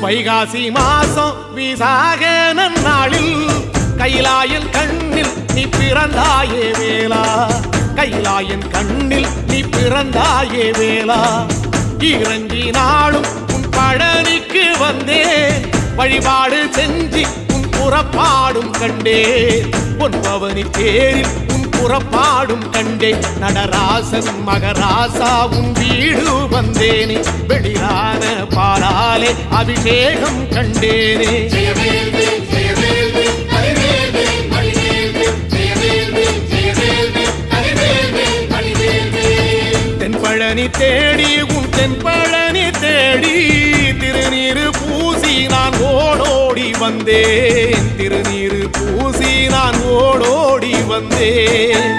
வைகாசி மாசம் விசாக நன்னாளில் கைலாயன் கண்ணில் நீ பிறந்தாயே வேளா, கைலாயன் கண்ணில் நீ பிறந்தாயே வேளா. இறங்கி நாளும் உன் பழனிக்கு வந்தேன், வழிபாடு செஞ்சு உன் புறப்பாடும் கண்டேன். பொன்பவனி தேரில் உன் புறப்பாடும் கண்டேன். நடராசன் மகராசா உன் வீடு வந்தேனே, வெளியான பாலாலே அபிஷேகம் கண்டேனே. தென்பழனி தேடி உன் தென்பழனி தேடி திருநீரு பூசி நான் ஓடோடி வந்தேன், திருநீரு பூசி நான் ஓடோடி வந்தேன்.